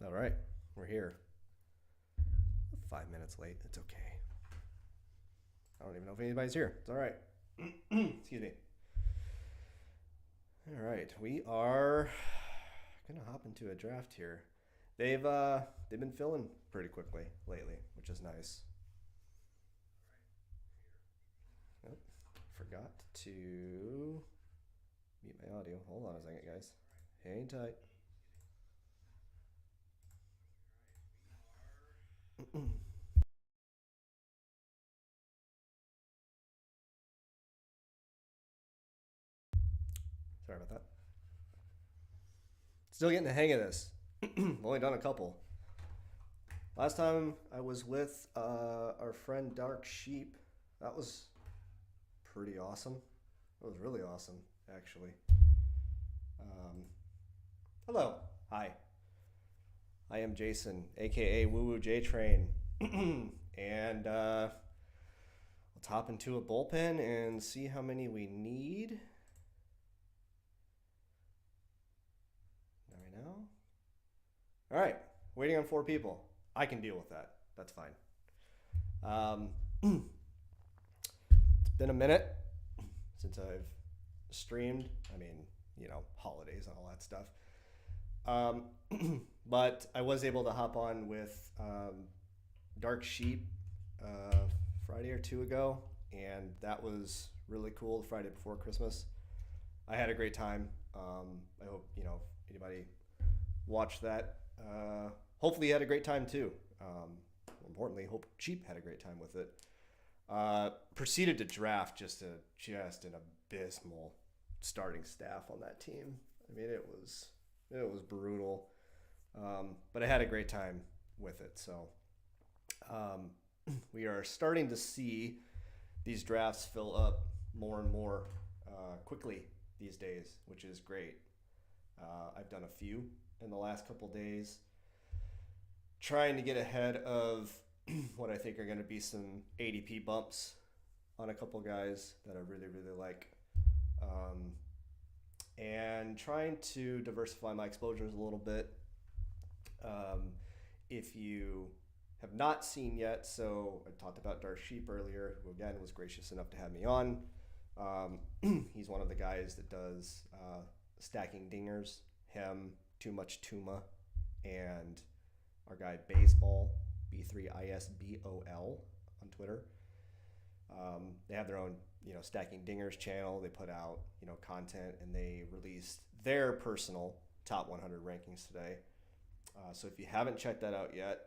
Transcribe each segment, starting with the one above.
All right, we're here. 5 minutes late. It's okay. I don't even know if anybody's here. It's all right. Excuse me. All right, we are gonna hop into a draft here. They've been filling pretty quickly lately, which is nice. Nope, forgot to mute my audio. Hold on a second, guys. Hang tight. Sorry about that. Still getting the hang of this. Only done a couple. Last time I was with our friend Dark Sheep. That was pretty awesome. It was really awesome, actually. Um, Hello. Hi. I am Jason, aka Woo Woo J Train. And let's hop into a bullpen and see how many we need. Right now. All right. Waiting on 4 people. I can deal with that. That's fine. It's been a minute since I've streamed. I mean, holidays and all that stuff. But I was able to hop on with Dark Sheep Friday or two ago, and that was really cool. The Friday before Christmas, I had a great time. I hope anybody watched that. Hopefully, you had a great time too. More importantly, hope Sheep had a great time with it. Proceeded to draft just an abysmal starting staff on that team. I mean, it was brutal, but I had a great time with it. So we are starting to see these drafts fill up more and more quickly these days, which is great. I've done a few in the last couple days, trying to get ahead of what I think are going to be some ADP bumps on a couple guys that I really, really like. And trying to diversify my exposures a little bit. If you have not seen yet, so I talked about Dark Sheep earlier, who again was gracious enough to have me on. He's one of the guys that does stacking dingers. Him, Too Much Tuma, and our guy Baseball, B3ISBOL on Twitter. They have their own, stacking dingers channel. They put out, content, and they released their personal top 100 rankings today. So if you haven't checked that out yet,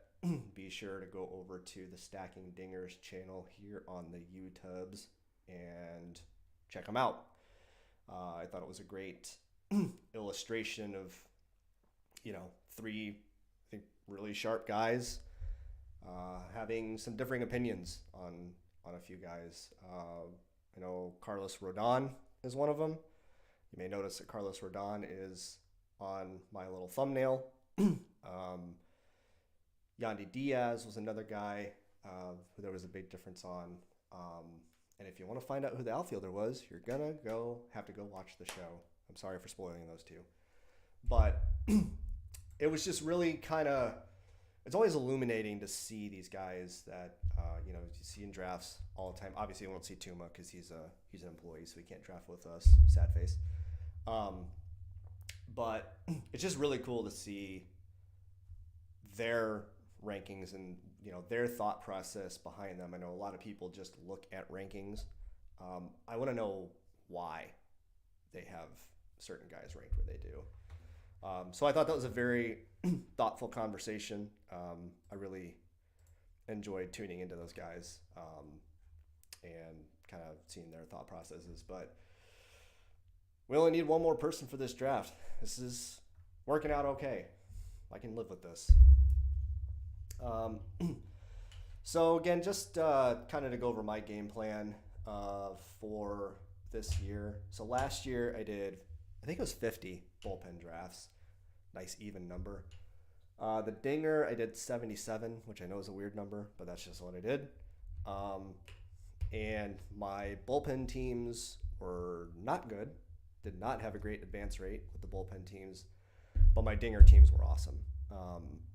be sure to go over to the Stacking Dingers channel here on the YouTubes and check them out. I thought it was a great illustration of, three, I think, really sharp guys having some differing opinions on a few guys. I know Carlos Rodon is one of them. You may notice that Carlos Rodon is on my little thumbnail. Yandy Diaz was another guy who there was a big difference on. And if you want to find out who the outfielder was, you're gonna have to go watch the show. I'm sorry for spoiling those two, but it was just really kind of. It's always illuminating to see these guys that you see in drafts all the time. Obviously, you won't see Tuma because he's an employee, so he can't draft with us. Sad face. But it's just really cool to see their rankings and their thought process behind them. I know a lot of people just look at rankings. I want to know why they have certain guys ranked where they do. So I thought that was a very thoughtful conversation. I really enjoyed tuning into those guys and kind of seeing their thought processes. But we only need one more person for this draft. This is working out okay. I can live with this. So again, just kind of to go over my game plan for this year. So last year I think it was 50 bullpen drafts. Nice even number. The dinger I did 77, which I know is a weird number, but that's just what I did. And my bullpen teams were not good. Did not have a great advance rate with the bullpen teams, but my dinger teams were awesome.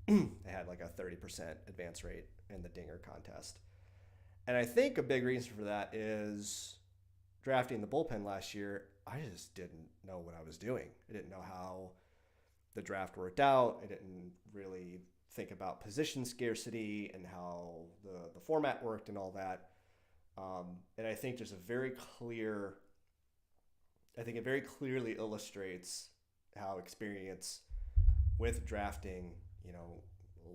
They had like a 30% advance rate in the dinger contest. And I think a big reason for that is drafting the bullpen last year, I just didn't know what I was doing. I didn't know how the draft worked out. I didn't really think about position scarcity and how the format worked and all that. And I think it very clearly illustrates how experience with drafting,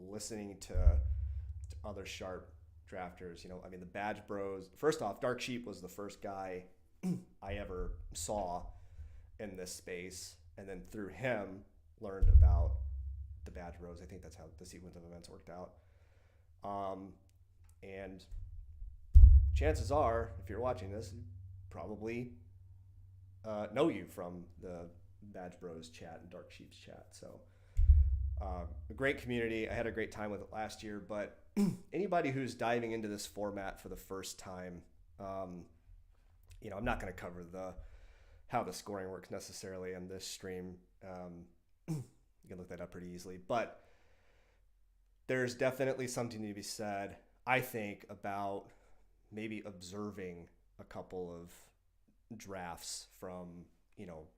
listening to other sharp drafters, I mean, the Badge Bros. First off, Dark Sheep was the first guy I ever saw in this space, and then through him learned about the Badge Bros. I think that's how the sequence of events worked out. And chances are, if you're watching this, you probably know you from the Badge Bros chat and Dark Sheep's chat. So a great community. I had a great time with it last year, but anybody who's diving into this format for the first time, I'm not going to cover how the scoring works necessarily on this stream. You can look that up pretty easily, but there's definitely something to be said, I think, about maybe observing a couple of drafts from,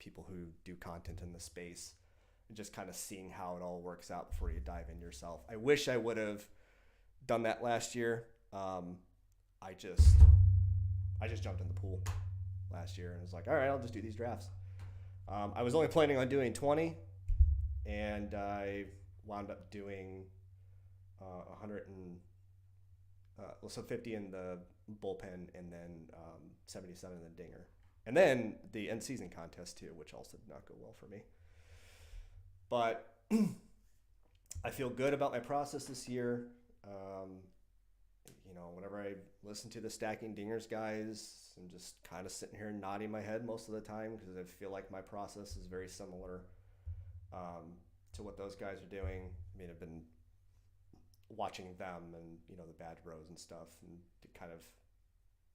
people who do content in the space and just kind of seeing how it all works out before you dive in yourself. I wish I would have done that last year. I just jumped in the pool last year and was like, all right, I'll just do these drafts. I was only planning on doing 20, and I wound up doing 50 in the bullpen, and then 77 in the dinger, and then the end season contest too, which also did not go well for me. But I feel good about my process this year. Whenever I listen to the Stacking Dingers guys, I'm just kind of sitting here nodding my head most of the time because I feel like my process is very similar to what those guys are doing. I mean, I've been watching them and, the Badge Bros and stuff, and to kind of,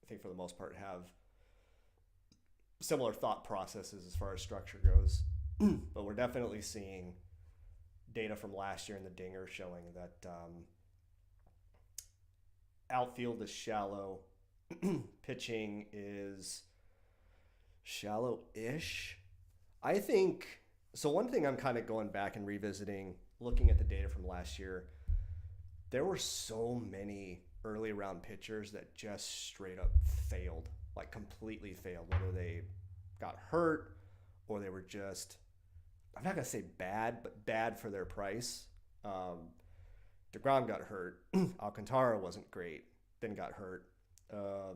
I think for the most part, have similar thought processes as far as structure goes. But we're definitely seeing data from last year in the dinger showing that outfield is shallow, pitching is shallow-ish. I think, so one thing I'm kind of going back and revisiting, looking at the data from last year, there were so many early round pitchers that just straight up failed, like completely failed, whether they got hurt or they were just, I'm not going to say bad, but bad for their price. DeGrom got hurt. Alcantara wasn't great, then got hurt. Of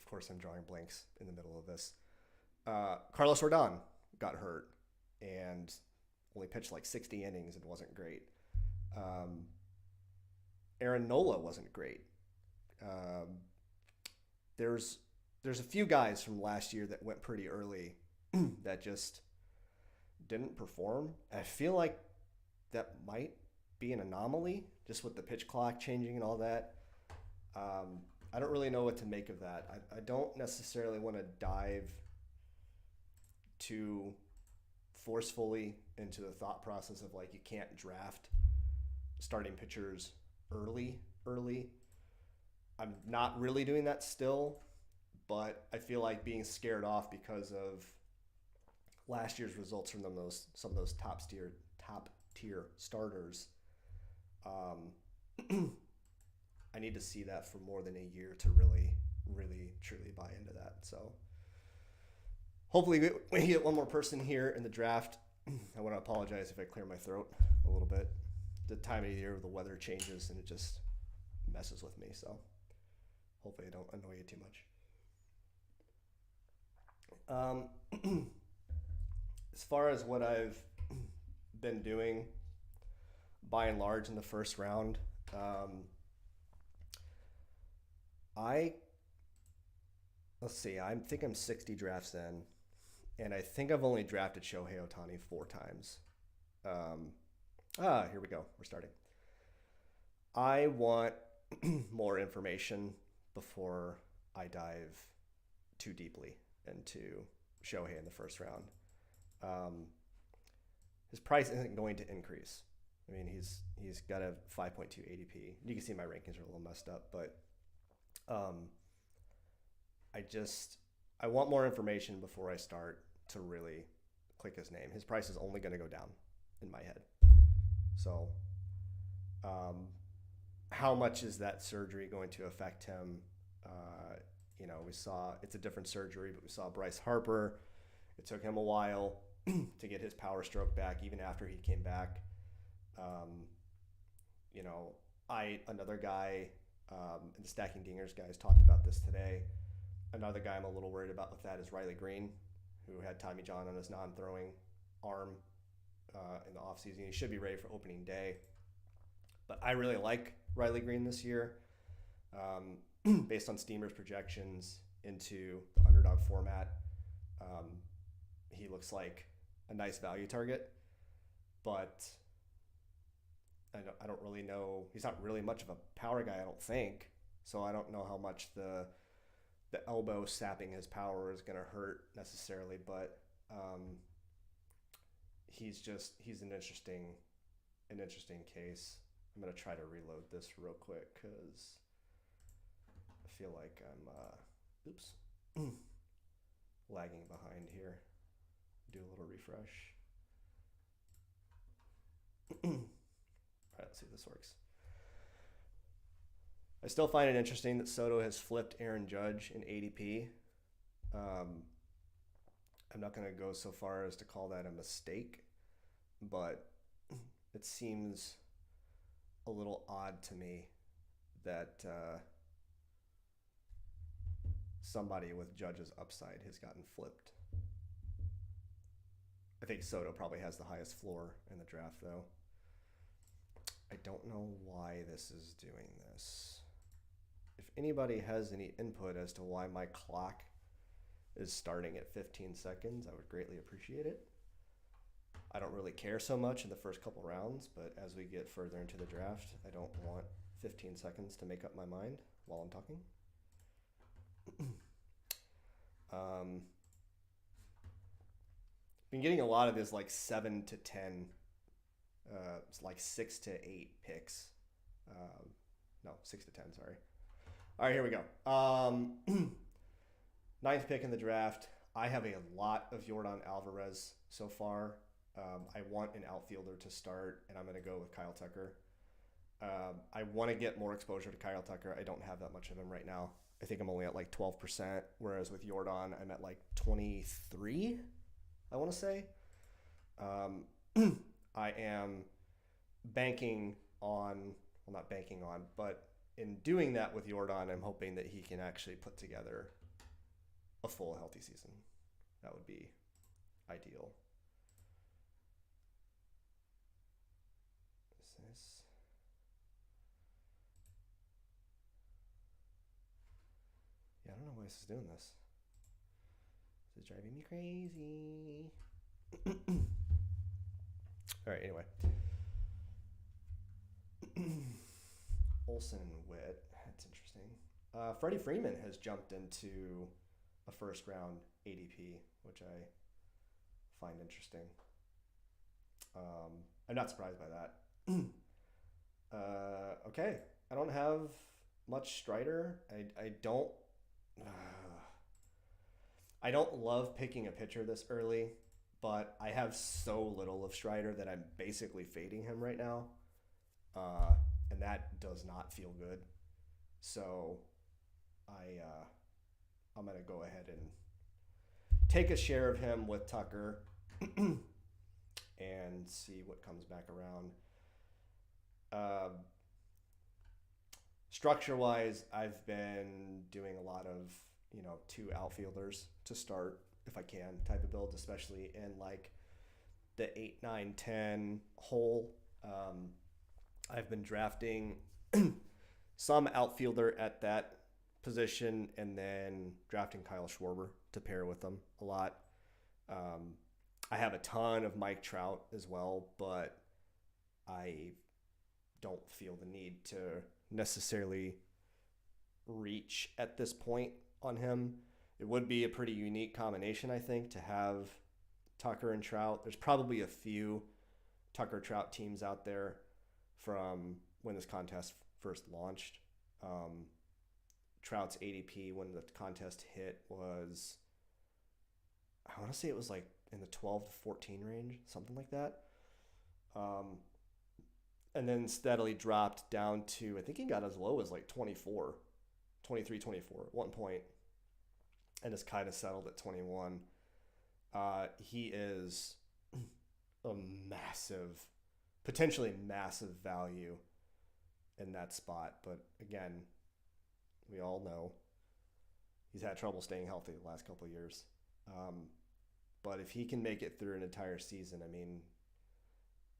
course, I'm drawing blanks in the middle of this. Carlos Rodon got hurt and only pitched like 60 innings and wasn't great. Aaron Nola wasn't great. There's a few guys from last year that went pretty early that just didn't perform. I feel like that might be an anomaly, just with the pitch clock changing and all that. I don't really know what to make of that. I don't necessarily want to dive too forcefully into the thought process of like you can't draft starting pitchers early. I'm not really doing that still, but I feel like being scared off because of last year's results from some of those top tier starters. I need to see that for more than a year to really, really, truly buy into that. So hopefully we get one more person here in the draft. I want to apologize if I clear my throat a little bit. The time of year, the weather changes and it just messes with me. So hopefully I don't annoy you too much. As far as what I've been doing, by and large, in the first round, I think I'm 60 drafts in, and I think I've only drafted Shohei Ohtani 4 times. Here we go. We're starting. I want more information before I dive too deeply into Shohei in the first round. his price isn't going to increase. I mean, he's got a 5.2 ADP. You can see my rankings are a little messed up, but I want more information before I start to really click his name. His price is only going to go down in my head. So, how much is that surgery going to affect him? We saw it's a different surgery, but we saw Bryce Harper. It took him a while to get his power stroke back, even after he came back. Another guy, and the Stacking Dingers guys talked about this today. Another guy I'm a little worried about with that is Riley Green, who had Tommy John on his non-throwing arm in the offseason. He should be ready for opening day. But I really like Riley Green this year. Based on Steamer's projections into the Underdog format, he looks like a nice value target. But I don't really know. He's not really much of a power guy, I don't think. So I don't know how much the elbow sapping his power is going to hurt necessarily. But he's an interesting case. I'm going to try to reload this real quick because I feel like I'm lagging behind here. Do a little refresh. All right, let's see if this works. I still find it interesting that Soto has flipped Aaron Judge in ADP. I'm not going to go so far as to call that a mistake, but it seems a little odd to me that somebody with Judge's upside has gotten flipped. I think Soto probably has the highest floor in the draft, though. I don't know why this is doing this. If anybody has any input as to why my clock is starting at 15 seconds, I would greatly appreciate it. I don't really care so much in the first couple rounds, but as we get further into the draft, I don't want 15 seconds to make up my mind while I'm talking. Been getting a lot of this like 7 to 10, it's like 6 to 8 picks. No, 6 to 10, sorry. All right, here we go. 9th pick in the draft. I have a lot of Yordan Alvarez so far. I want an outfielder to start, and I'm going to go with Kyle Tucker. I want to get more exposure to Kyle Tucker. I don't have that much of him right now. I think I'm only at like 12%, whereas with Yordan, I'm at like 23, I want to say. I am banking on, well, not banking on, but in doing that with Yordan, I'm hoping that he can actually put together a full healthy season. That would be ideal. Is this? Yeah, I don't know why this is doing this. This is driving me crazy. All right, anyway. Olsen and Witt. That's interesting. Freddie Freeman has jumped into a first round ADP, which I find interesting. I'm not surprised by that. Okay. I don't have much Strider. I don't love picking a pitcher this early, but I have so little of Strider that I'm basically fading him right now. And that does not feel good. So I'm going to go ahead and take a share of him with Tucker and see what comes back around. Structure-wise, I've been doing a lot of, 2 outfielders to start if I can type of builds, especially in like the 8, 9, 10 hole. I've been drafting some outfielder at that position and then drafting Kyle Schwarber to pair with them a lot. I have a ton of Mike Trout as well, but I don't feel the need to necessarily reach at this point on him. It would be a pretty unique combination, I think, to have Tucker and Trout. There's probably a few Tucker Trout teams out there from when this contest first launched. Trout's ADP when the contest hit was, I want to say it was like in the 12 to 14 range, something like that. And then steadily dropped down to, I think he got as low as like 24, 23, 24 at one point, and has kind of settled at 21. He is a massive, potentially massive value in that spot. But again, we all know he's had trouble staying healthy the last couple of years. But if he can make it through an entire season, I mean,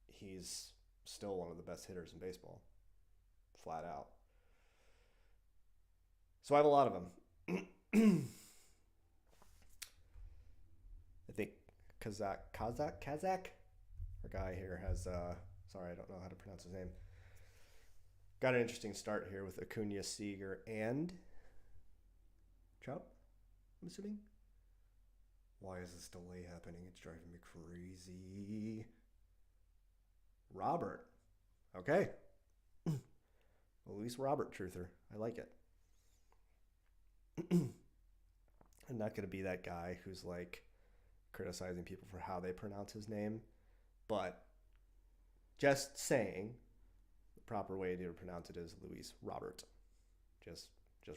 he's still one of the best hitters in baseball, flat out. So I have a lot of them. I think Kazak, our guy here has, sorry, I don't know how to pronounce his name. Got an interesting start here with Acuna, Seager, and Trout, I'm assuming. Why is this delay happening? It's driving me crazy. Robert. Okay. Luis Robert truther. I like it. I'm not going to be that guy who's like criticizing people for how they pronounce his name, but just saying the proper way to pronounce it is Luis Robert. Just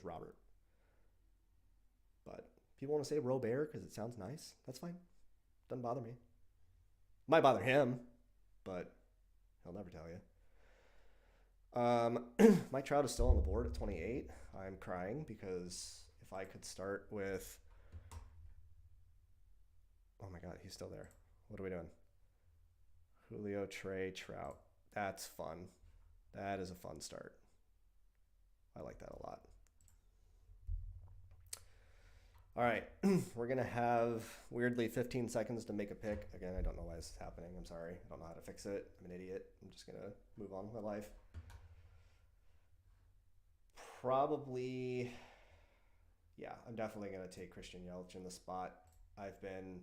Robert. But people want to say Robert because it sounds nice. That's fine. Doesn't bother me. Might bother him, but he'll never tell you. Mike Trout is still on the board at 28. I'm crying because if I could start with... Oh my God, he's still there. What are we doing? Julio, Trey, Trout. That's fun. That is a fun start. I like that a lot. All right, we're going to have, weirdly, 15 seconds to make a pick. Again, I don't know why this is happening. I'm sorry. I don't know how to fix it. I'm an idiot. I'm just going to move on with my life. Probably, yeah, I'm definitely going to take Christian Yelich in the spot. I've been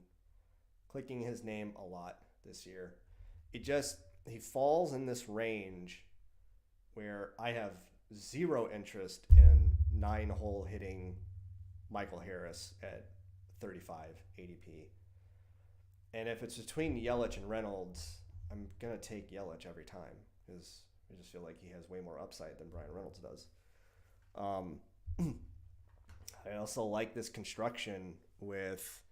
clicking his name a lot this year. He falls in this range where I have zero interest in 9-hole hitting Michael Harris at 35 ADP. And if it's between Yelich and Reynolds, I'm going to take Yelich every time because I just feel like he has way more upside than Brian Reynolds does. I also like this construction with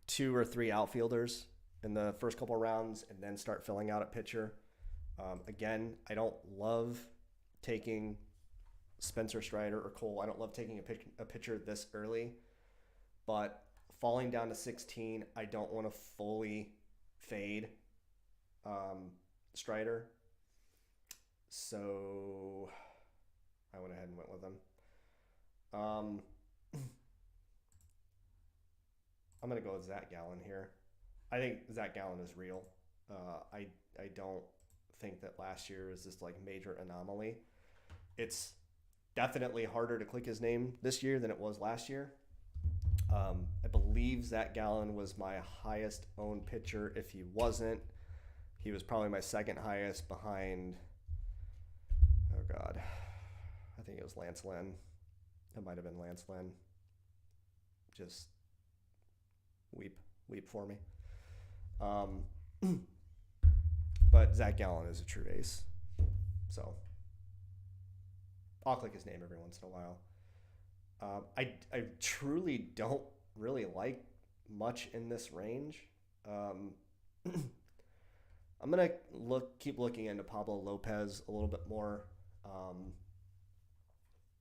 2 or 3 outfielders in the first couple of rounds and then start filling out at pitcher. Again, I don't love taking Spencer Strider or Cole. I don't love taking a pitcher this early, but falling down to 16, I don't want to fully fade Strider. So I went ahead and went with him. I'm going to go with Zach Gallen here. I think Zach Gallen is real. I don't think that last year is this like major anomaly. It's definitely harder to click his name this year than it was last year. I believe Zach Gallen was my highest owned pitcher. If he wasn't, he was probably my second highest behind, oh God, I think it was Lance Lynn. It might have been Lance Lynn. Just weep for me. But Zach Gallen is a true ace. So I'll click his name every once in a while. I truly don't really like much in this range. I'm gonna keep looking into Pablo Lopez a little bit more.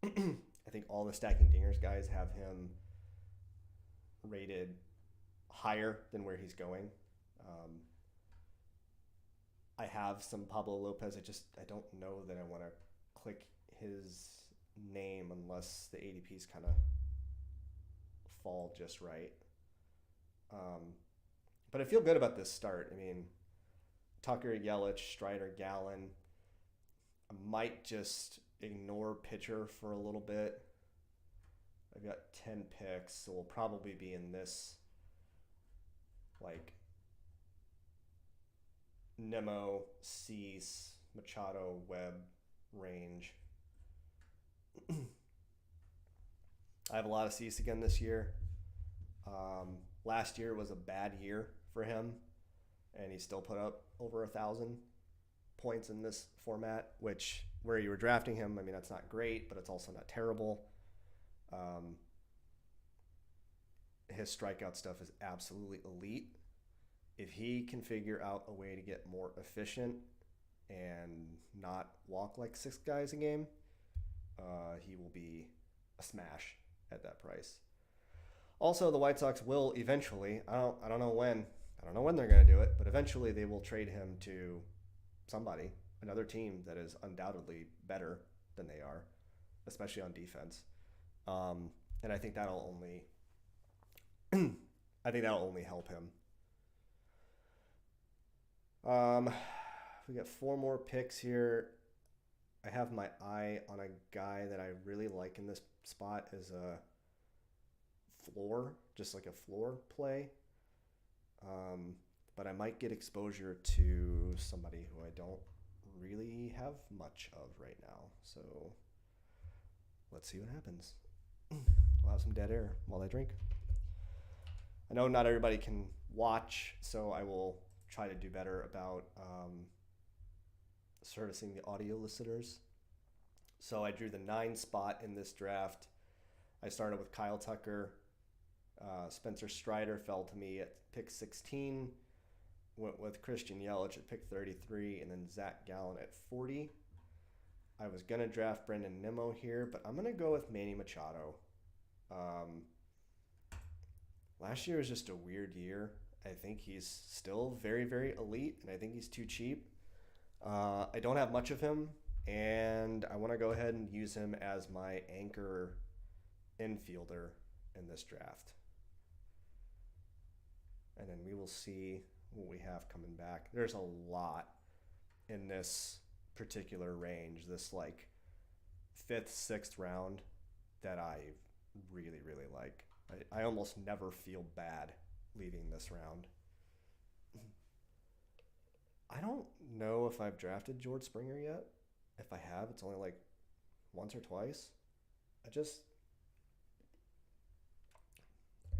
I think all the Stacking Dingers guys have him rated higher than where he's going. I have some Pablo Lopez. I don't know that I want to click his name unless the ADPs kind of fall just right. But I feel good about this start. I mean, Tucker, Yelich, Strider, Gallen. I might just ignore pitcher for a little bit. I've got 10 picks, so we'll probably be in this like Nemo, Cease, Machado, Webb range. I have a lot of Cease again this year. Last year was a bad year for him, and he still put up over 1,000 points in this format, which where you were drafting him, I mean, that's not great, but it's also not terrible. His strikeout stuff is absolutely elite. If he can figure out a way to get more efficient and not walk like 6 guys a game, he will be a smash at that price. Also, the White Sox will eventually, I don't know when they're going to do it, but eventually they will trade him to somebody, another team that is undoubtedly better than they are, especially on defense. And I think that'll only help him. We got 4 more picks here. I have my eye on a guy that I really like in this spot as a floor, just like a floor play. But I might get exposure to somebody who I don't really have much of right now. So let's see what happens. I'll have some dead air while I drink. I know not everybody can watch, so I will try to do better about servicing the audio listeners. So I drew the 9 spot in this draft. I started with Kyle Tucker. Spencer Strider fell to me at pick 16. Went with Christian Yelich at pick 33, and then Zach Gallen at 40. I was going to draft Brendan Nimmo here, but I'm going to go with Manny Machado. Last year was just a weird year. I think he's still very, very elite, and I think he's too cheap. I don't have much of him, and I want to go ahead and use him as my anchor infielder in this draft. And then we will see what we have coming back. There's a lot in this particular range, this like 5th, 6th round that I really, really like. I almost never feel bad leaving this round. I don't know if I've drafted George Springer yet. If I have, it's only like once or twice.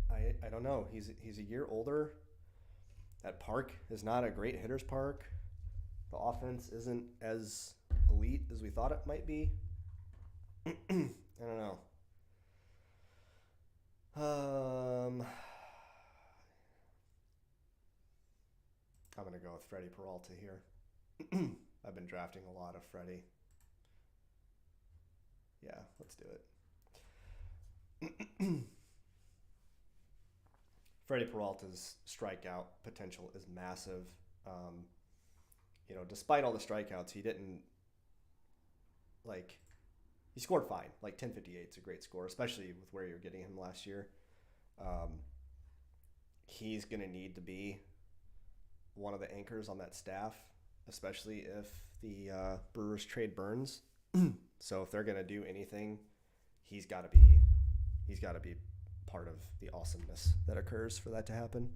I don't know. He's a year older. That park is not a great hitter's park. The offense isn't as elite as we thought it might be. I don't know. I'm going to go with Freddie Peralta here. I've been drafting a lot of Freddie. Yeah, let's do it. Freddie Peralta's strikeout potential is massive. Despite all the strikeouts, he scored fine. Like 1058 is a great score, especially with where you're getting him last year. He's going to need to be one of the anchors on that staff, especially if the Brewers trade Burns. So if they're going to do anything, he's got to be part of the awesomeness that occurs for that to happen.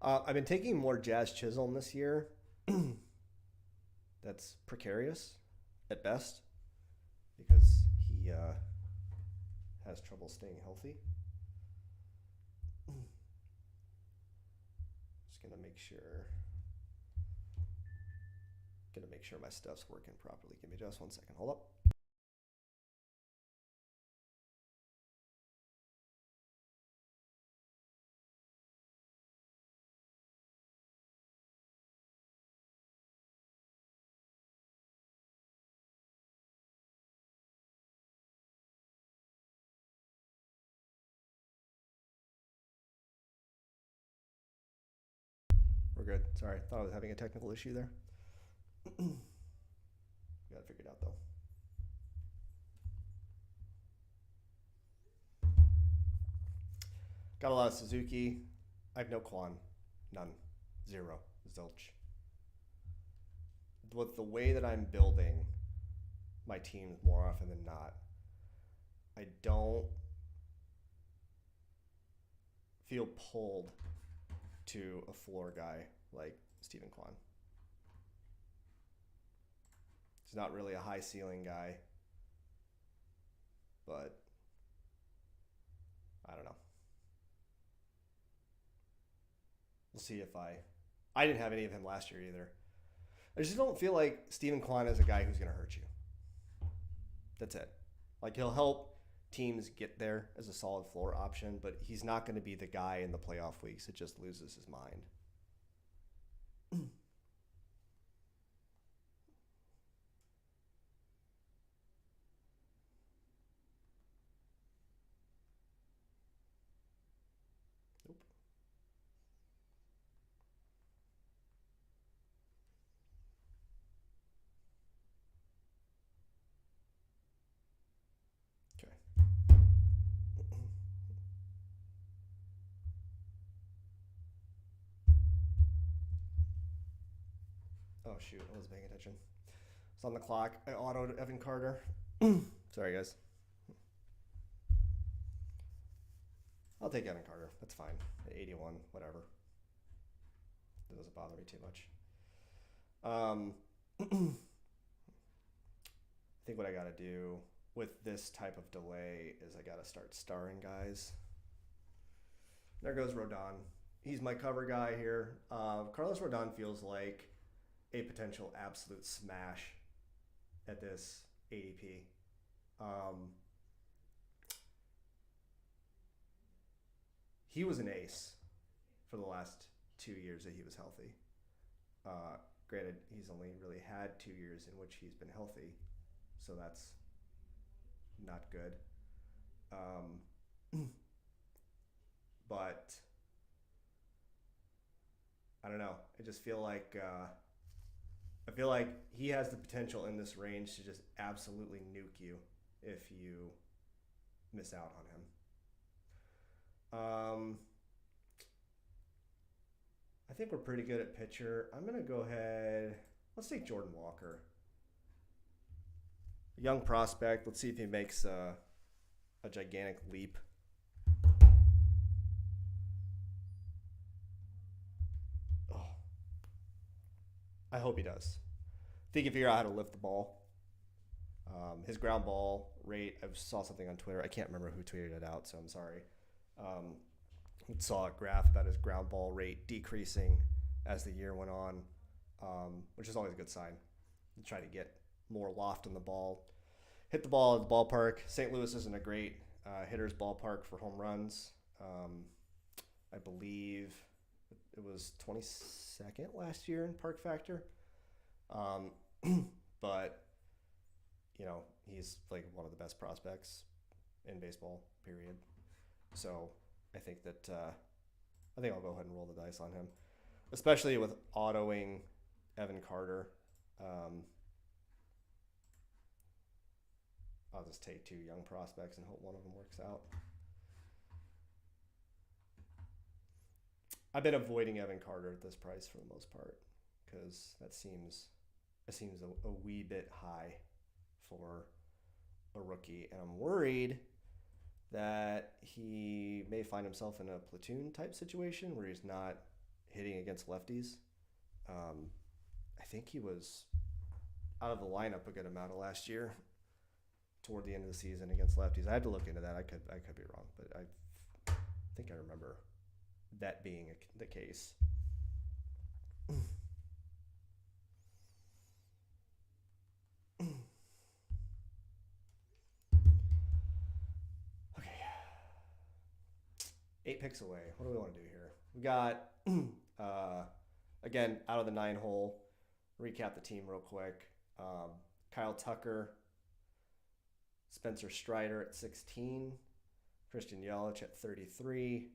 I've been taking more Jazz Chisholm this year. That's precarious at best because he has trouble staying healthy. Just gonna make sure my stuff's working properly. Give me just 1 second. Hold up. We're good. Sorry, thought I was having a technical issue there. Got it figured out though. Got a lot of Suzuki. I have no Kwan. None. 0. Zilch. With the way that I'm building, my teams more often than not. I don't feel pulled to a floor guy like Stephen Kwan. He's not really a high ceiling guy, but I don't know. We'll see if I didn't have any of him last year either. I just don't feel like Stephen Kwan is a guy who's going to hurt you. That's it. Like, he'll help teams get there as a solid floor option, but he's not going to be the guy in the playoff weeks that just loses his mind. Nope. Okay. Oh, shoot. I wasn't paying attention. It's on the clock. I autoed Evan Carter. Sorry, guys. I'll take Evan Carter. That's fine. At 81, whatever. It doesn't bother me too much. I think what I got to do with this type of delay is I got to start starring guys. There goes Rodon. He's my cover guy here. Carlos Rodon feels like a potential absolute smash at this ADP. He was an ace for the last 2 years that he was healthy. Granted, he's only really had 2 years in which he's been healthy, so that's not good. But I don't know. I just feel like he has the potential in this range to just absolutely nuke you if you miss out on him. I think we're pretty good at pitcher. I'm going to go ahead. Let's take Jordan Walker. A young prospect. Let's see if he makes a gigantic leap. Oh. I hope he does. I think he figure out how to lift the ball. His ground ball rate, I saw something on Twitter. I can't remember who tweeted it out, so I'm sorry. Saw a graph about his ground ball rate decreasing as the year went on, which is always a good sign. You try to get more loft on the ball. Hit the ball at the ballpark. St. Louis isn't a great hitter's ballpark for home runs. I believe it was 22nd last year in park factor. But, you know, he's like one of the best prospects in baseball, period. So I think I'll go ahead and roll the dice on him, especially with autoing Evan Carter. I'll just take 2 young prospects and hope one of them works out. I've been avoiding Evan Carter at this price for the most part because that seems a wee bit high for a rookie, and I'm worried that he may find himself in a platoon type situation where he's not hitting against lefties. I think he was out of the lineup a good amount of last year toward the end of the season against lefties. I had to look into that. I could be wrong, but I think I remember that being the case. Okay. 8 picks away. What do we want to do here? We got, again, out of the 9 hole. Recap the team real quick. Kyle Tucker, Spencer Strider at 16, Christian Yelich at 33,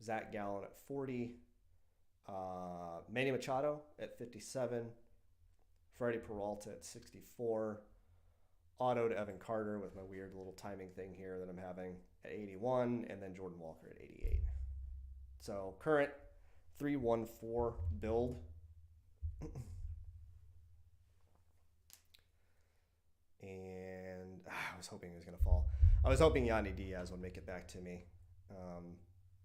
Zach Gallen at 40, Manny Machado at 57, Freddie Peralta at 64, auto to Evan Carter with my weird little timing thing here that I'm having at 81, and then Jordan Walker at 88. So current 3-1-4 build. And was hoping he was going to fall. I was hoping Yanni Diaz would make it back to me.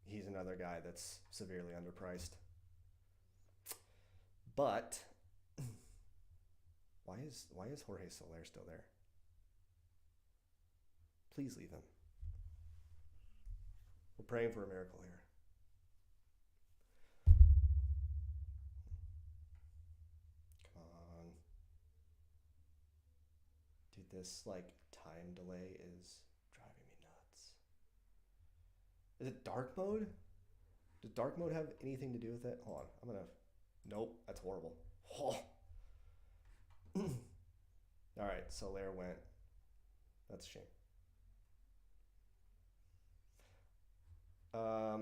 He's another guy that's severely underpriced. But why is Jorge Soler still there? Please leave him. We're praying for a miracle here. Come on. Dude, this time delay is driving me nuts. Is it dark mode? Does dark mode have anything to do with it? Hold on. I'm going to... Nope. That's horrible. Oh. All right. Soler went. That's a shame. I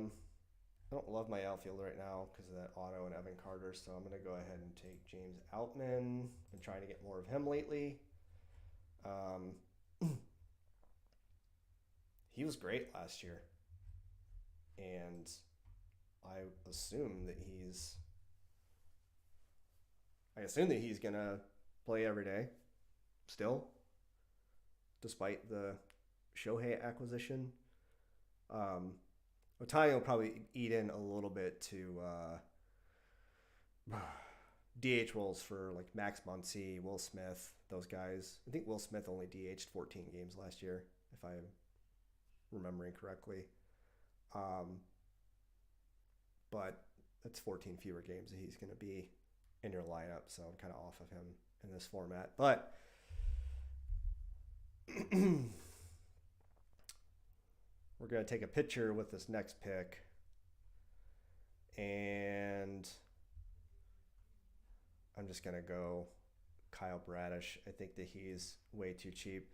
don't love my outfield right now because of that Otto and Evan Carter, so I'm going to go ahead and take James Outman. Been trying to get more of him lately. He was great last year, and I assume that he's going to play every day still, despite the Shohei acquisition. Otani will probably eat in a little bit to DH roles for Max Muncy, Will Smith, those guys. I think Will Smith only DH'd 14 games last year, if I'm remembering correctly. But that's 14 fewer games that he's going to be in your lineup, so I'm kind of off of him in this format. But we're going to take a picture with this next pick. And I'm just going to go Kyle Bradish. I think that he's way too cheap.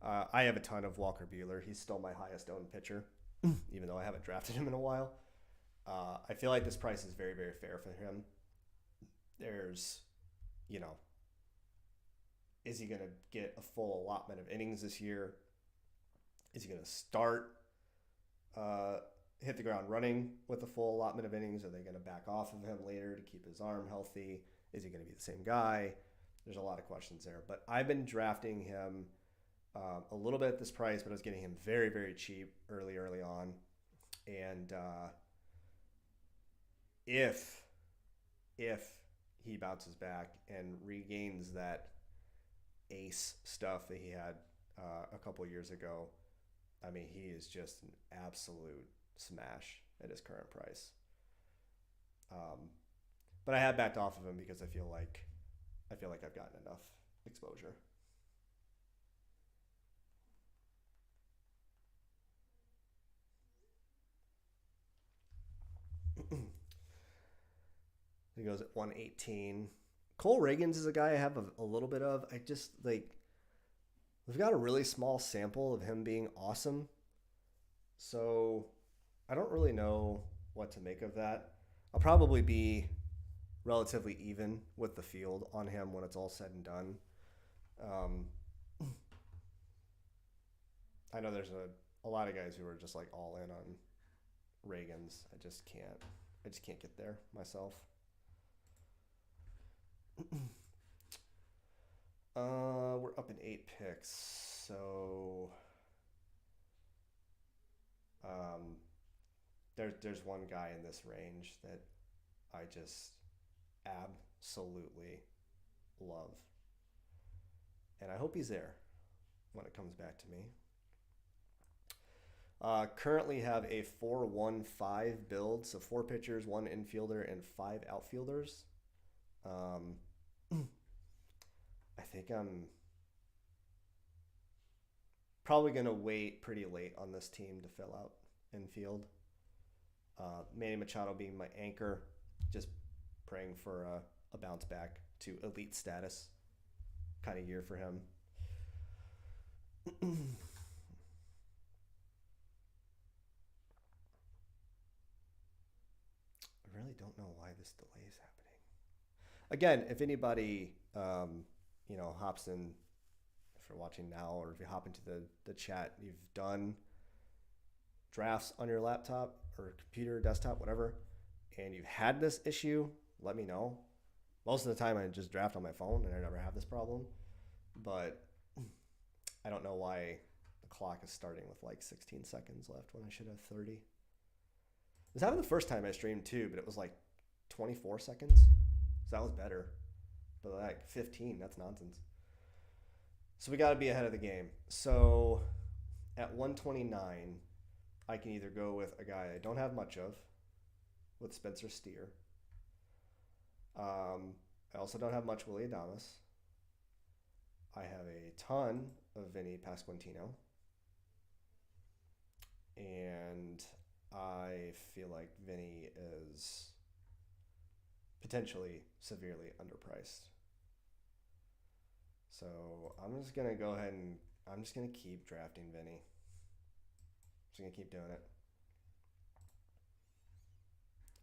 I have a ton of Walker Buehler. He's still my highest owned pitcher, even though I haven't drafted him in a while. I feel like this price is very, very fair for him. There's, is he going to get a full allotment of innings this year? Is he going to start, hit the ground running with a full allotment of innings? Are they going to back off of him later to keep his arm healthy? Is he going to be the same guy? There's a lot of questions there. But I've been drafting him a little bit at this price, but I was getting him very, very cheap early on. And if he bounces back and regains that ace stuff that he had a couple years ago, I mean, he is just an absolute smash at his current price. But I have backed off of him because I feel like I've gotten enough exposure. He goes at 118. Cole Reagans is a guy I have a little bit of. I just we've got a really small sample of him being awesome. So I don't really know what to make of that. I'll probably be relatively even with the field on him when it's all said and done. I know there's a lot of guys who are just all in on Reagans. I just can't get there myself. We're up in 8 picks, so there's one guy in this range that I just absolutely love, and I hope he's there when it comes back to me. Currently have a 4-1-5 build, so 4 pitchers, 1 infielder, and 5 outfielders. I think I'm probably going to wait pretty late on this team to fill out infield. Manny Machado being my anchor, just praying for a bounce back to elite status kind of year for him. I really don't know why this delay is happening. Again, if anybody hops in, if you're watching now, or if you hop into the chat, you've done drafts on your laptop or computer, desktop, whatever, and you've had this issue, let me know. Most of the time I just draft on my phone and I never have this problem, but I don't know why the clock is starting with like 16 seconds left when I should have 30. This happened the first time I streamed too, but it was like 24 seconds. So that was better. But like 15, that's nonsense. So we got to be ahead of the game. So at 129, I can either go with a guy I don't have much of, with Spencer Steer. I also don't have much Willy Adames. I have a ton of Vinny Pasquantino. And I feel like Vinny is potentially severely underpriced. So I'm just going to go ahead and I'm just going to keep drafting Vinny. Just going to keep doing it.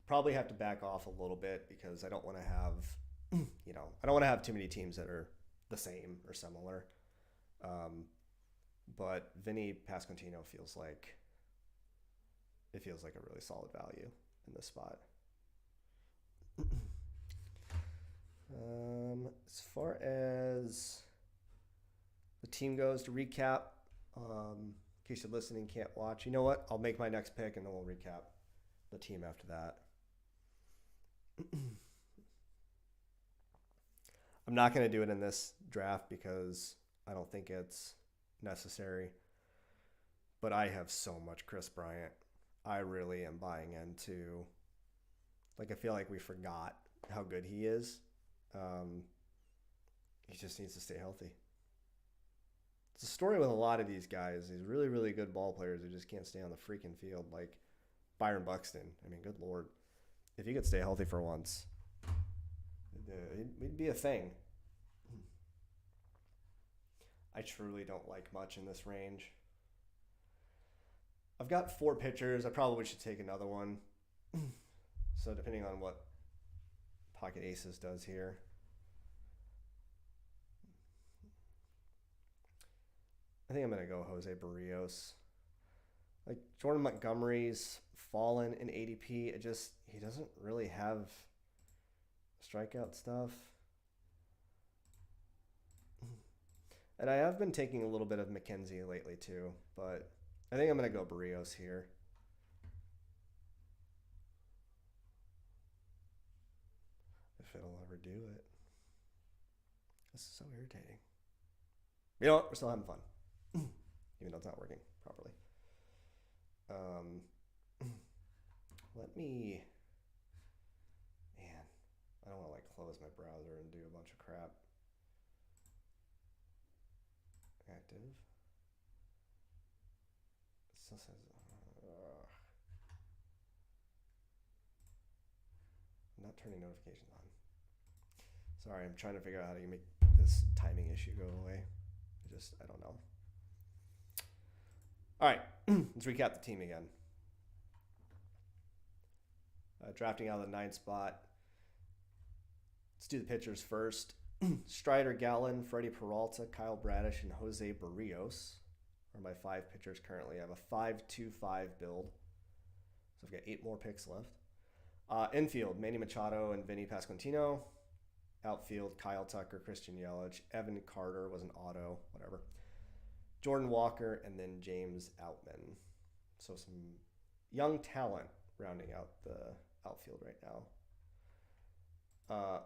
Probably have to back off a little bit because I don't want to have, I don't want to have too many teams that are the same or similar. But Vinny Pasquantino feels like a really solid value in this spot. As far as the team goes, to recap, in case you're listening, can't watch, you know what? I'll make my next pick and then we'll recap the team after that. I'm not going to do it in this draft because I don't think it's necessary. But I have so much Chris Bryant. I really am buying into. I feel like we forgot how good he is. He just needs to stay healthy. It's a story with a lot of these guys. These really, really good ball players who just can't stay on the freaking field. Like Byron Buxton. I mean, good Lord. If he could stay healthy for once, it'd be a thing. I truly don't like much in this range. I've got 4 pitchers. I probably should take another one. So depending on what Pocket Aces does here. I think I'm going to go Jose Barrios. Like Jordan Montgomery's fallen in ADP. He doesn't really have strikeout stuff. And I have been taking a little bit of McKenzie lately too, but I think I'm going to go Barrios here. If it'll ever do it. This is so irritating. You know what? We're still having fun. Even though it's not working properly. Let me... Man, I don't want to close my browser and do a bunch of crap. Active. It still says... I'm not turning notifications on. Sorry, I'm trying to figure out how to make this timing issue go away. I don't know. All right, let's recap the team again. Drafting out of the 9th spot. Let's do the pitchers first. Strider Gallen, Freddie Peralta, Kyle Bradish, and Jose Barrios are my 5 pitchers currently. I have a 5-2-5 build. So I've got 8 more picks left. Infield, Manny Machado and Vinny Pasquantino. Outfield, Kyle Tucker, Christian Yelich. Evan Carter was an auto, whatever. Jordan Walker, and then James Outman. So some young talent rounding out the outfield right now.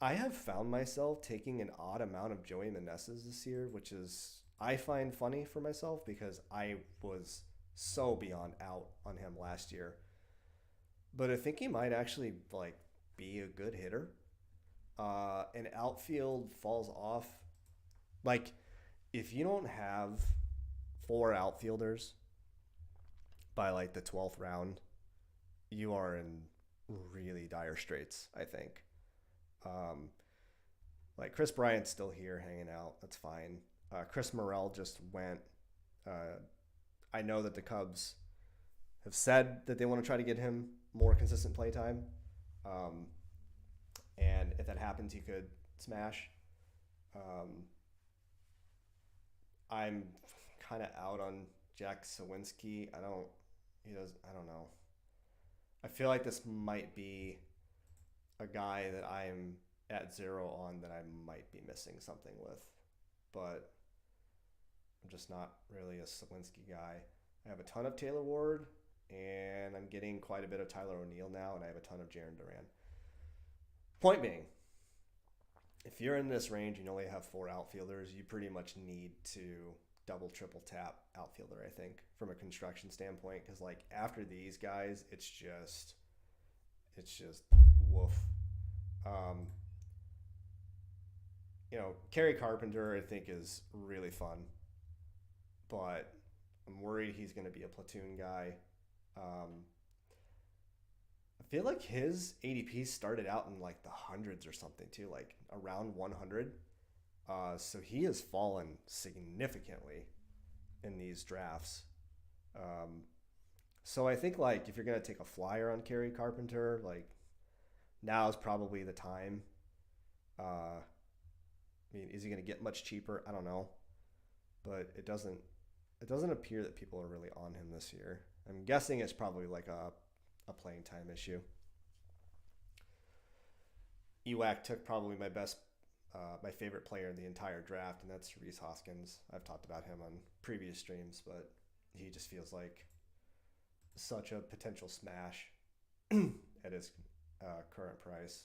I have found myself taking an odd amount of Joey Meneses this year, which is, I find funny for myself because I was so beyond out on him last year. But I think he might actually be a good hitter. And outfield falls off. If you don't have 4 outfielders by the 12th round, you are in really dire straits, I think. Chris Bryant's still here hanging out. That's fine. Chris Morel just went. I know that the Cubs have said that they want to try to get him more consistent play time. And if that happens, he could smash. I'm kind of out on Jack Sawinski. I don't know. I feel like this might be a guy that I'm at 0 on that I might be missing something with. But I'm just not really a Selinsky guy. I have a ton of Taylor Ward, and I'm getting quite a bit of Tyler O'Neill now, and I have a ton of Jarren Duran. Point being, if you're in this range and you only have 4 outfielders, you pretty much need to double, triple tap outfielder, I think, from a construction standpoint. Because, like, after these guys, it's just woof. Kerry Carpenter, I think, is really fun. But I'm worried he's going to be a platoon guy. I feel like his ADP started out in like the hundreds or something too, like around 100. So he has fallen significantly in these drafts. So I think like if you're going to take a flyer on Kerry Carpenter, like now is probably the time. Is he going to get much cheaper? I don't know. But it doesn't appear that people are really on him this year. I'm guessing it's probably like a playing time issue. EWAC took probably my favorite player in the entire draft, and that's Rhys Hoskins. I've talked about him on previous streams, but he just feels like such a potential smash at his current price.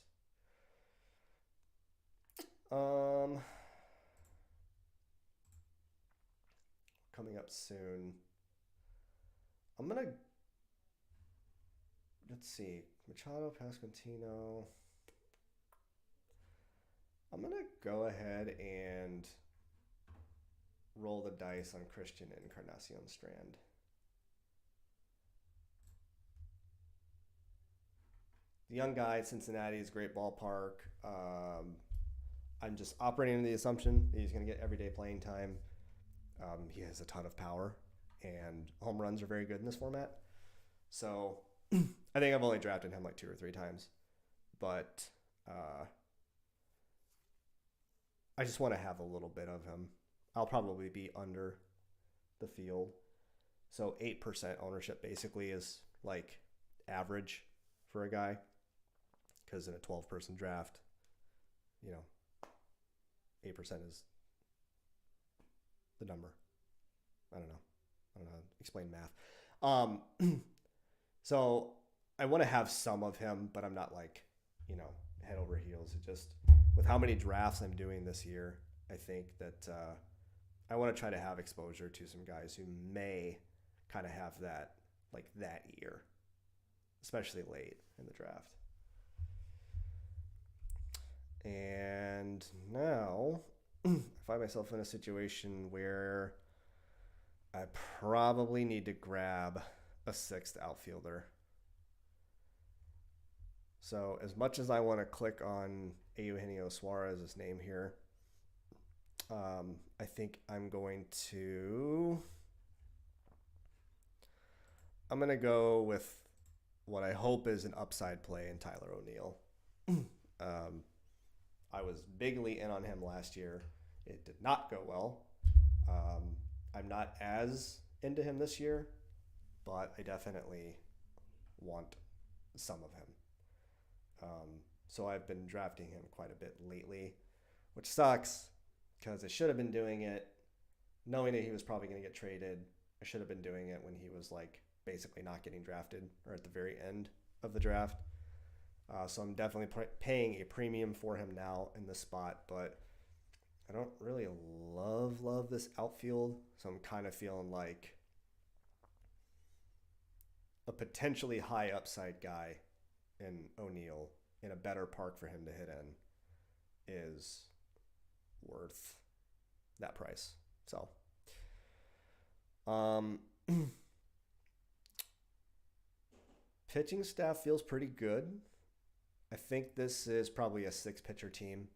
Coming up soon. Let's see, Machado, Pasquantino. I'm going to go ahead and roll the dice on Christian Encarnacion Strand. The young guy at Cincinnati is a great ballpark. I'm just operating under the assumption that he's going to get everyday playing time. He has a ton of power, and home runs are very good in this format. So I think I've only drafted him like 2 or 3 times, but I just want to have a little bit of him. I'll probably be under the field. So 8% ownership basically is like average for a guy, because in a 12-person draft, 8% is the number. I don't know how to explain math. So I want to have some of him, but I'm not like, head over heels. It just, with how many drafts I'm doing this year, I think that I want to try to have exposure to some guys who may kind of have that year, especially late in the draft. And now I find myself in a situation where I probably need to grab a 6th outfielder. So as much as I want to click on Eugenio Suarez's name here, I think I'm going to go with what I hope is an upside play in Tyler O'Neill. I was bigly in on him last year. It did not go well. I'm not as into him this year, but I definitely want some of him. So I've been drafting him quite a bit lately, which sucks because I should have been doing it knowing that he was probably going to get traded. I should have been doing it when he was basically not getting drafted, or at the very end of the draft. So I'm definitely paying a premium for him now in this spot, but I don't really love this outfield. So I'm kind of feeling like a potentially high upside guy in O'Neill in a better park for him to hit in is worth that price. So, pitching staff feels pretty good. I think this is probably a 6-pitcher team.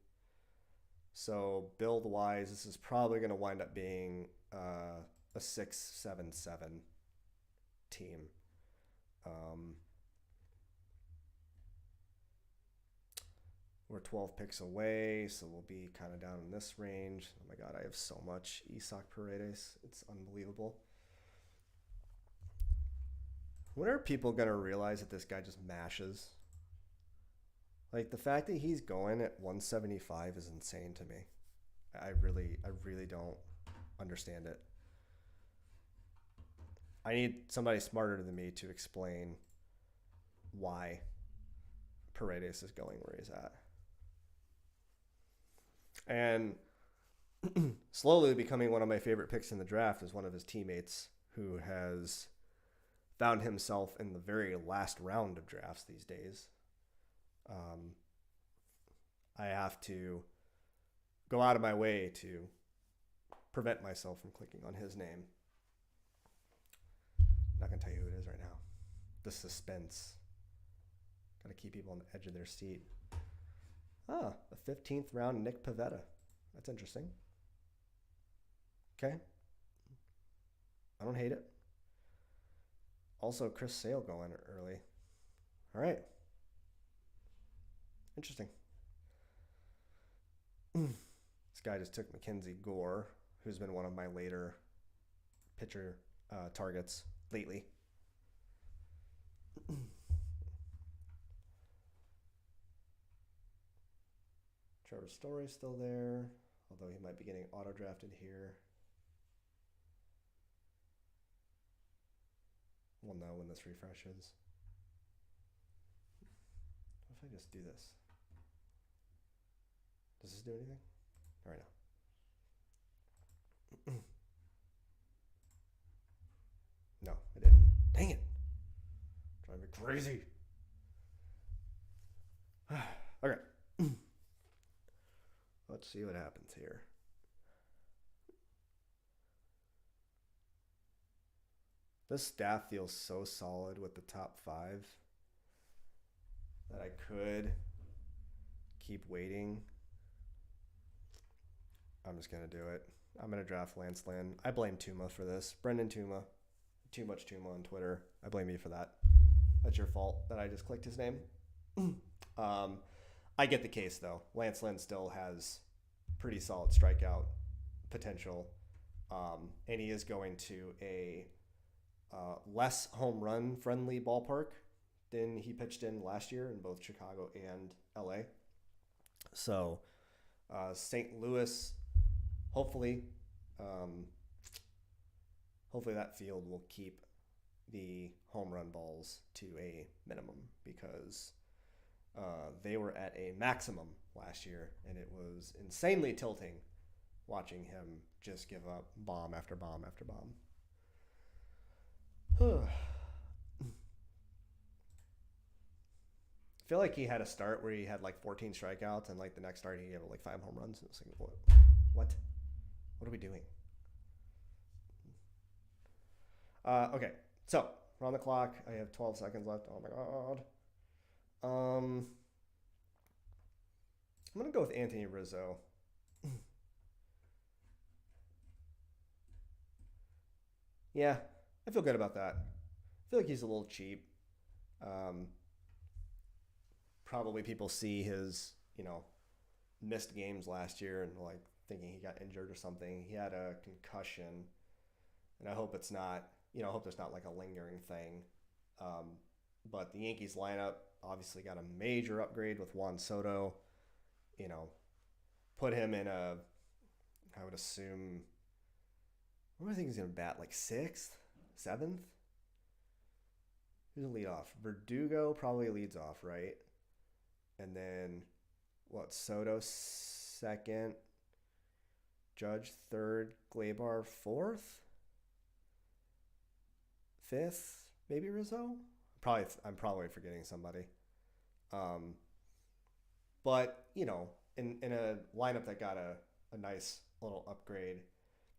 So build-wise, this is probably going to wind up being a 6-7-7 team. We're 12 picks away, so we'll be kind of down in this range. Oh my God, I have so much Isaac Paredes. It's unbelievable. When are people going to realize that this guy just mashes? The fact that he's going at 175 is insane to me. I really don't understand it. I need somebody smarter than me to explain why Paredes is going where he's at. And slowly becoming one of my favorite picks in the draft is one of his teammates who has found himself in the very last round of drafts these days. I have to go out of my way to prevent myself from clicking on his name. I'm not going to tell you who it is right now. The suspense. Got to keep people on the edge of their seat. A 15th round Nick Pivetta. That's interesting. Okay. I don't hate it. Also, Chris Sale going early. All right. Interesting. This guy just took Mackenzie Gore, who's been one of my later pitcher targets lately. Trevor Story's still there, although he might be getting auto-drafted here. We'll know when this refreshes. What if I just do this? Does this do anything? All right, now. No, it didn't. Dang it. Driving me crazy. Okay. Let's see what happens here. This staff feels so solid with the top 5 that I could keep waiting. I'm just going to do it. I'm going to draft Lance Lynn. I blame Tuma for this. Brendan Tuma. Too much Tuma on Twitter. I blame you for that. That's your fault that I just clicked his name. I get the case, though. Lance Lynn still has pretty solid strikeout potential. And he is going to a less home run friendly ballpark than he pitched in last year in both Chicago and LA. So St. Louis, hopefully that field will keep the home run balls to a minimum, because they were at a maximum last year, and it was insanely tilting watching him just give up bomb after bomb after bomb. I feel like he had a start where he had like 14 strikeouts, and like the next start he had like 5 home runs. It was like, what are we doing? Okay, so we're on the clock. I have 12 seconds left. Oh my god. I'm gonna go with Anthony Rizzo. Yeah, I feel good about that. I feel like he's a little cheap. Probably people see his, missed games last year and like thinking he got injured or something. He had a concussion, and I hope it's not, I hope there's not like a lingering thing. But the Yankees lineup obviously got a major upgrade with Juan Soto. Put him in I would assume, what do I think he's going to bat? Like 6th, 7th? Who's the lead off? Verdugo probably leads off, right? And then, Soto 2nd, Judge 3rd, Gleyber 4th, 5th, maybe Rizzo? I'm probably forgetting somebody. But, in a lineup that got a nice little upgrade,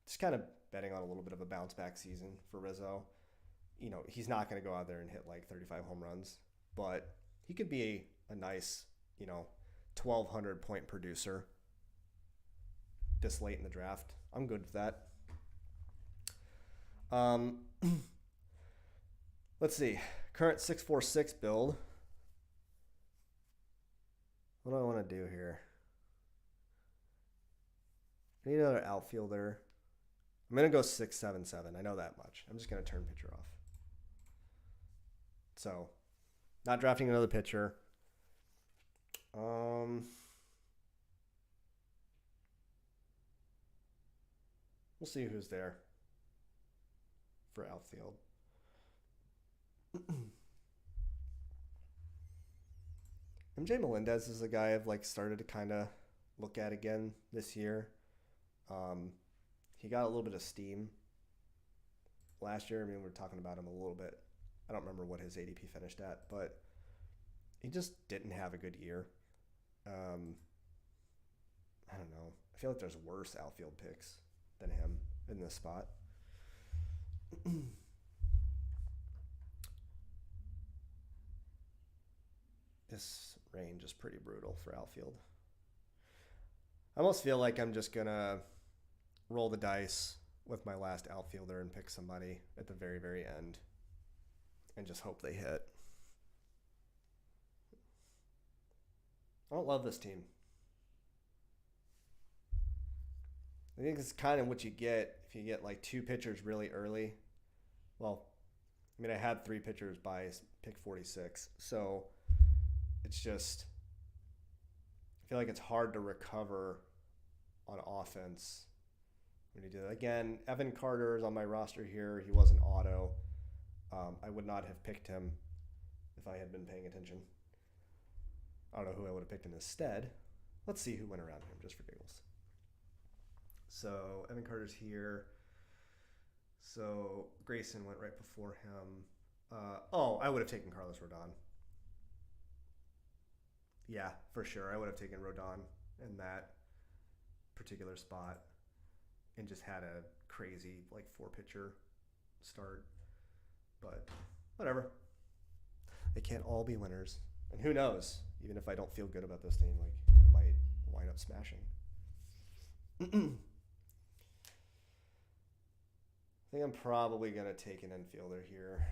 just kind of betting on a little bit of a bounce back season for Rizzo. He's not going to go out there and hit like 35 home runs, but he could be a nice, 1,200 point producer this late in the draft. I'm good with that. Let's see. Current 646 build. What do I want to do here? I need another outfielder. I'm going to go 677. I know that much. I'm just going to turn pitcher off. So, not drafting another pitcher. We'll We'll see who's there for outfield. MJ Melendez is a guy I've like started to kind of look at again this year. He got a little bit of steam last year. I mean, we were talking about him a little bit. I don't remember what his ADP finished at, but he just didn't have a good year. I don't know. I feel like there's worse outfield picks than him in this spot. This range is pretty brutal for outfield. I almost feel like I'm just going to roll the dice with my last outfielder and pick somebody at the very, very end and just hope they hit. I don't love this team. I think it's kind of what you get if you get like two pitchers really early. Well, I mean, I had three pitchers by pick 46. So it's just, I feel like it's hard to recover on offense when you do that. Again, Evan Carter is on my roster here. He was an auto. I would not have picked him if I had been paying attention. I don't know who I would have picked instead. Let's see who went around him just for giggles. So Evan Carter's here. So Grayson went right before him. I would have taken Carlos Rodon. Yeah, for sure. I would have taken Rodon in that particular spot and just had a crazy like 4-pitcher start. But whatever. They can't all be winners. And who knows? Even if I don't feel good about this team, like I might wind up smashing. I think I'm probably going to take an infielder here.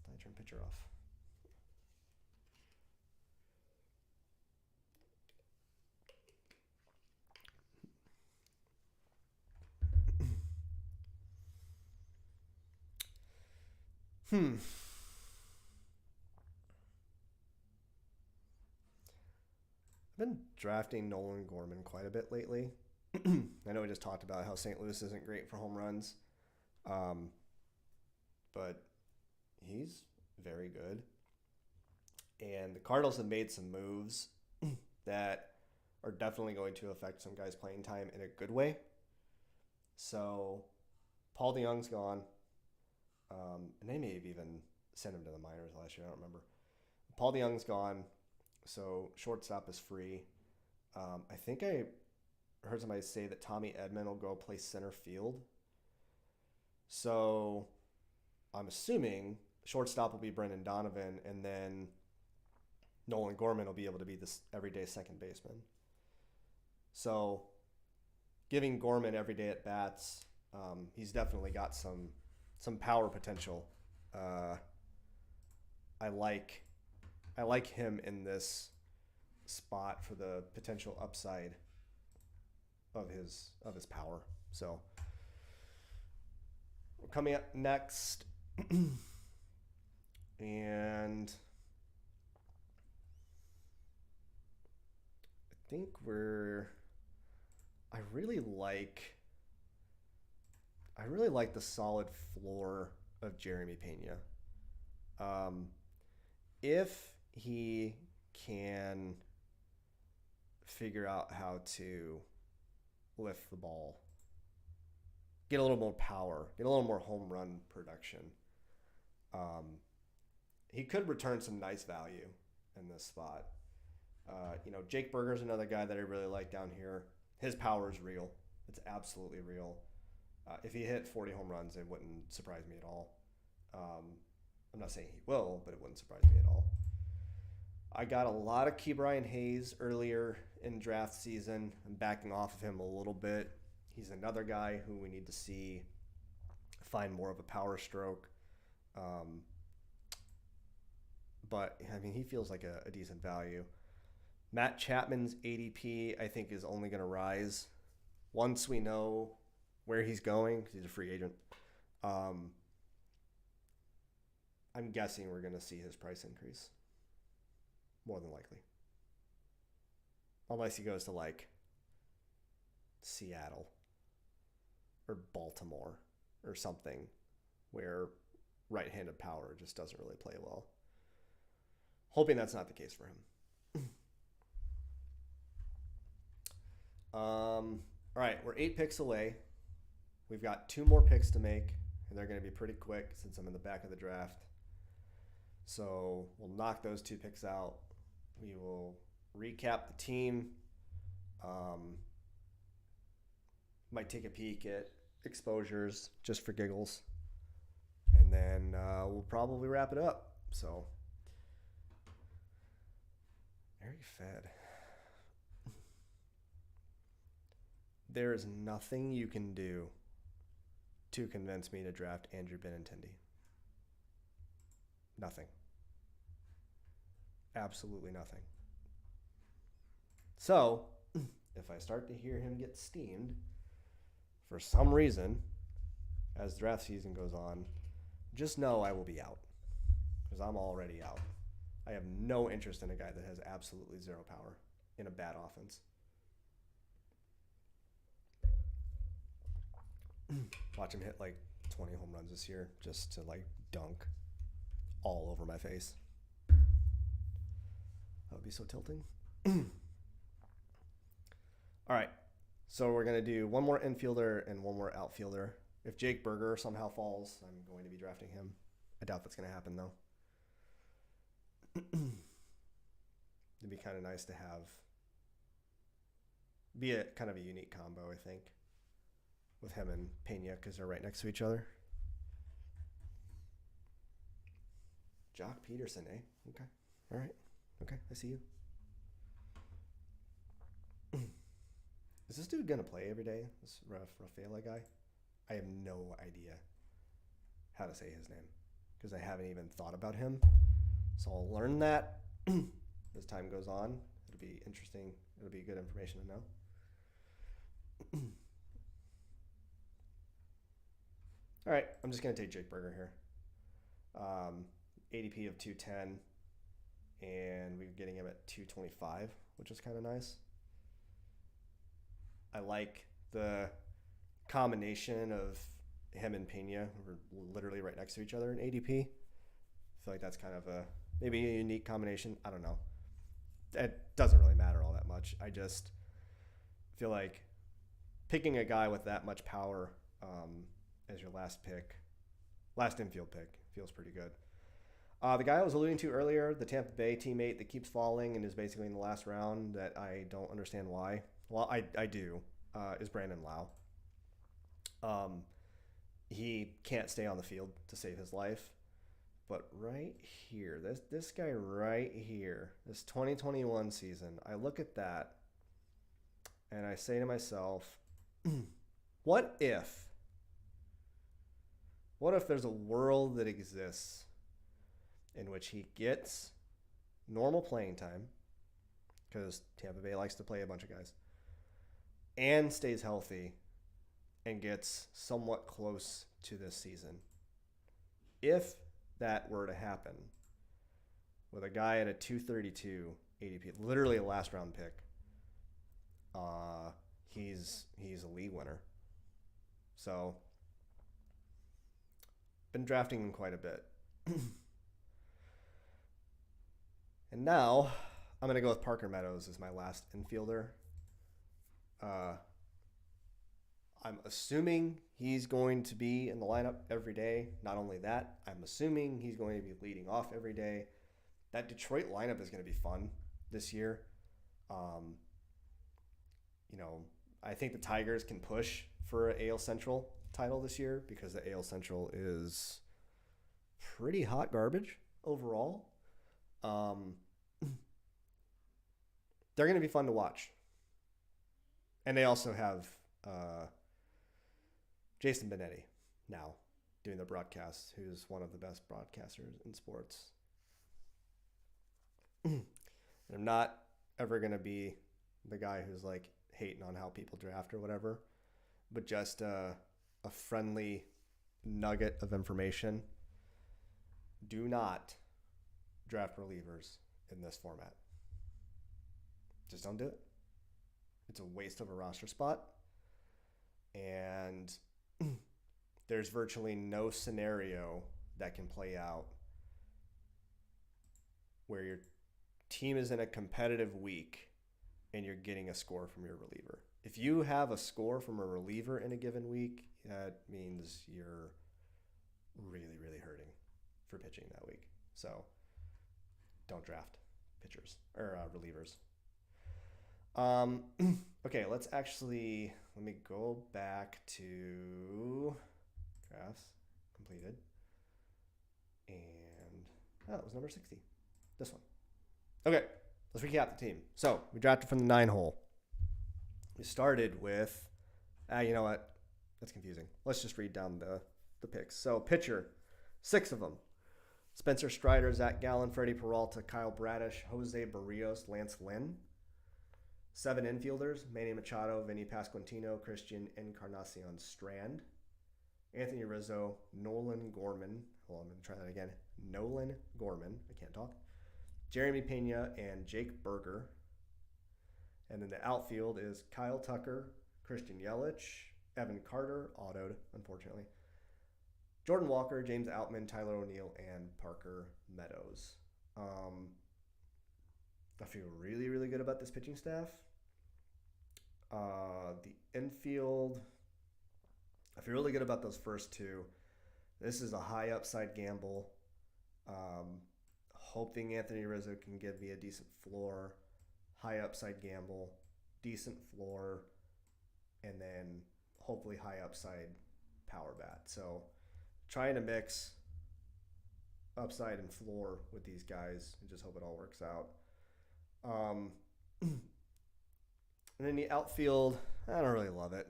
I turn pitcher off. I've been drafting Nolan Gorman quite a bit lately. I know we just talked about how St. Louis isn't great for home runs, but he's very good. And the Cardinals have made some moves that are definitely going to affect some guys' playing time in a good way. So Paul DeYoung's gone. And they may have even sent him to the minors last year. I don't remember. Paul DeYoung's gone, so shortstop is free. I think I heard somebody say that Tommy Edman will go play center field. So I'm assuming shortstop will be Brendan Donovan, and then Nolan Gorman will be able to be this everyday second baseman. So giving Gorman everyday at bats, he's definitely got some power potential. I like him in this spot for the potential upside of his power. So we're coming up next, and I think I really like the solid floor of Jeremy Pena. If he can figure out how to lift the ball, get a little more power, get a little more home run production, he could return some nice value in this spot. Jake Berger's another guy that I really like down here. His power is real. It's absolutely real. If he hit 40 home runs, it wouldn't surprise me at all. I'm not saying he will, but it wouldn't surprise me at all. I got a lot of Ke'Bryan Hayes earlier in draft season. I'm backing off of him a little bit. He's another guy who we need to see find more of a power stroke. But, I mean, he feels like a decent value. Matt Chapman's ADP, I think, is only going to rise once we know where he's going, because he's a free agent. I'm guessing we're going to see his price increase. More than likely. Unless he goes to, like, Seattle or Baltimore or something where right-handed power just doesn't really play well. Hoping that's not the case for him. All right, we're 8 picks away. We've got 2 more picks to make, and they're going to be pretty quick since I'm in the back of the draft. So we'll knock those 2 picks out. We will recap the team. Might take a peek at exposures just for giggles. And then we'll probably wrap it up. So, very fed. There is nothing you can do to convince me to draft Andrew Benintendi. Nothing. Absolutely nothing. So, if I start to hear him get steamed, for some reason, as draft season goes on, just know I will be out. Because I'm already out. I have no interest in a guy that has absolutely 0 power in a bad offense. Watch him hit like 20 home runs this year just to like dunk all over my face. That would be so tilting. All right. So we're going to do 1 more infielder and 1 more outfielder. If Jake Berger somehow falls, I'm going to be drafting him. I doubt that's going to happen, though. It'd be kind of nice to have be a kind of a unique combo, I think, with him and Pena because they're right next to each other. Jock Peterson, eh? Okay. All right. Okay, I see you. Is this dude going to play every day, this Rafaela guy? I have no idea how to say his name because I haven't even thought about him. So I'll learn that as time goes on. It'll be interesting. It'll be good information to know. All right, I'm just going to take Jake Berger here. ADP of 210, and we're getting him at 225, which is kind of nice. I like the combination of him and Pena. We're literally right next to each other in ADP. I feel like that's kind of maybe a unique combination. I don't know. It doesn't really matter all that much. I just feel like picking a guy with that much power as your last infield pick, feels pretty good. The guy I was alluding to earlier, the Tampa Bay teammate that keeps falling and is basically in the last round that I don't understand why. Well, I do, is Brandon Lau. He can't stay on the field to save his life. But right here, this guy right here, this 2021 season, I look at that and I say to myself, what if there's a world that exists in which he gets normal playing time, because Tampa Bay likes to play a bunch of guys, and stays healthy and gets somewhat close to this season? If that were to happen with a guy at a 232 ADP, literally a last round pick, he's a league winner. So been drafting him quite a bit. And now I'm going to go with Parker Meadows as my last infielder. I'm assuming he's going to be in the lineup every day. Not only that, I'm assuming he's going to be leading off every day. That Detroit lineup is going to be fun this year. I think the Tigers can push for an AL Central title this year because the AL Central is pretty hot garbage overall. They're going to be fun to watch. And they also have Jason Benetti now doing the broadcast, who's one of the best broadcasters in sports. And I'm not ever going to be the guy who's like hating on how people draft or whatever, but just a friendly nugget of information. Do not draft relievers in this format. Just don't do it. It's a waste of a roster spot. And there's virtually no scenario that can play out where your team is in a competitive week and you're getting a score from your reliever. If you have a score from a reliever in a given week, that means you're really, really hurting for pitching that week. So don't draft pitchers or relievers. Okay, let me go back to drafts completed. And that was number 60. This one. Okay, let's recap the team. So we drafted from the 9 hole. We started with, you know what? That's confusing. Let's just read down the picks. So pitcher, 6 of them. Spencer Strider, Zach Gallen, Freddie Peralta, Kyle Bradish, Jose Barrios, Lance Lynn. 7 infielders, Manny Machado, Vinny Pasquantino, Christian Encarnacion Strand. Anthony Rizzo, Nolan Gorman. Hold on, I'm going to try that again. Nolan Gorman. I can't talk. Jeremy Pena and Jake Berger. And then the outfield is Kyle Tucker, Christian Yelich, Evan Carter, autoed, unfortunately, Jordan Walker, James Outman, Tyler O'Neill, and Parker Meadows. I feel really, really good about this pitching staff. The infield, I feel really good about those first 2. This is a high upside gamble. Hoping Anthony Rizzo can give me a decent floor. High upside gamble, decent floor, and then hopefully high upside power bat. So trying to mix upside and floor with these guys and just hope it all works out. And then the outfield, I don't really love it.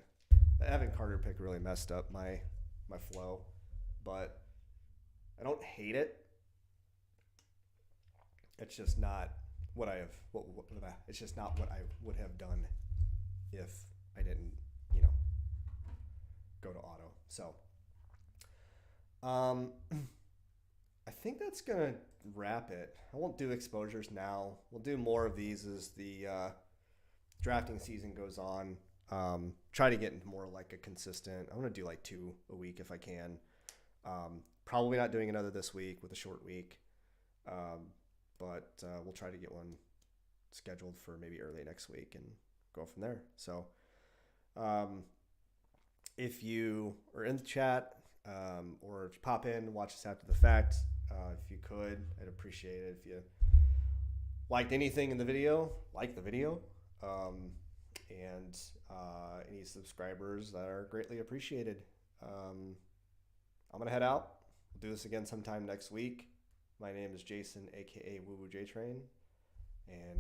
The Evan Carter pick really messed up my flow, but I don't hate it. It's just not what I have. It's just not what I would have done if I didn't, go to auto. So, I think that's gonna wrap it. I won't do exposures now. We'll do more of these as the drafting season goes on. Try to get into more like a consistent. I want to do like 2 a week if I can. Probably not doing another this week with a short week. But we'll try to get one scheduled for maybe early next week and go from there. So if you are in the chat or if you pop in, watch us after the fact, if you could, I'd appreciate it. If you liked anything in the video, like the video. And any subscribers that are greatly appreciated. I'm going to head out. We'll do this again sometime next week. My name is Jason, a.k.a. Woo Woo J Train, and